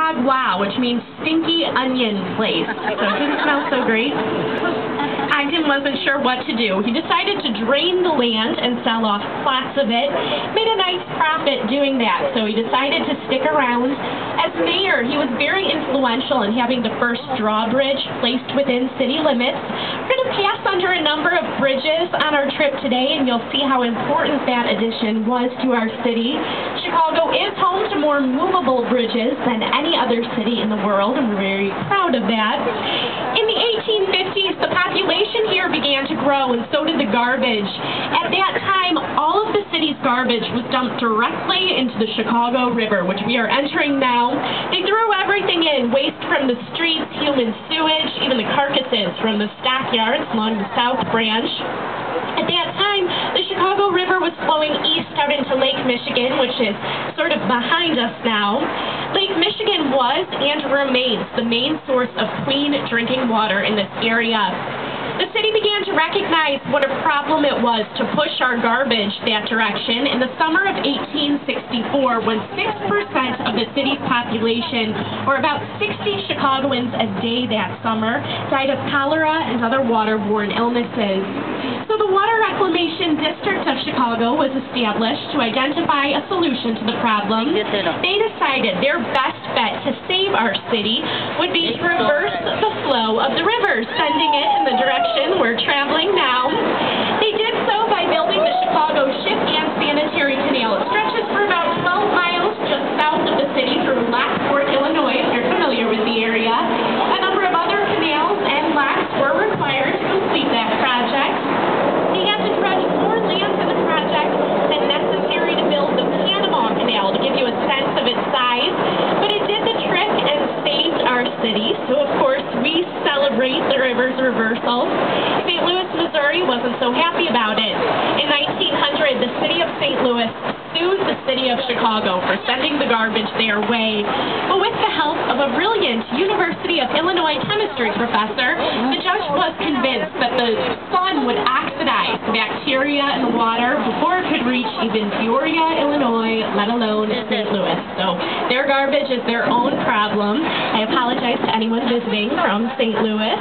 Frog Wow, which means stinky onion place. So it didn't smell so great. Acton wasn't sure what to do. He decided to drain the land and sell off plots of it. Made a nice profit doing that, so he decided to stick around. As mayor, he was very influential in having the first drawbridge placed within city limits. We're going to pass under a number of bridges on our trip today, and you'll see how important that addition was to our city. Chicago is home to more movable bridges than any other city in the world, and we're very proud of that. In the 1850s, the population here began to grow, and so did the garbage. At that time, all of the city's garbage was dumped directly into the Chicago River, which we are entering now. They threw everything in, waste from the streets, human sewage, even the carcasses from the stockyards along the South Branch. At that time, the Chicago River was flowing east out into Lake Michigan, which is sort of behind us now. Lake Michigan was and remains the main source of clean drinking water in this area. The city began to recognize what a problem it was to push our garbage that direction in the summer of 1864, when 6% of the city's population, or about 60 Chicagoans a day that summer, died of cholera and other waterborne illnesses. So the Water Reclamation District of Chicago was established to identify a solution to the problem. They decided their best bet to save our city would be to reverse the flow of the river, sending it in the direction we're traveling now. They did so by building the Chicago Ship and Sanitary Canal. It stretches for about 12 miles just south of the city through Lockport, Illinois, if you're familiar with the area. A number of other canals and locks were required to complete that project. They had to dredge more land for the project than necessary to build the Panama Canal, to give you a sense of its size. But it did the trick and saved our city, so of course we celebrate the river's reversal. St. Louis, Missouri wasn't so happy about it. In 1900, the city of St. Louis sued the city of Chicago for sending the garbage their way. But with the help of a brilliant University of Illinois chemistry professor, the judge was convinced that the sun would oxidize bacteria in the water before it could reach even Peoria, Illinois, let alone St. Louis. So their garbage is their own problem. I apologize to anyone visiting from St. Louis.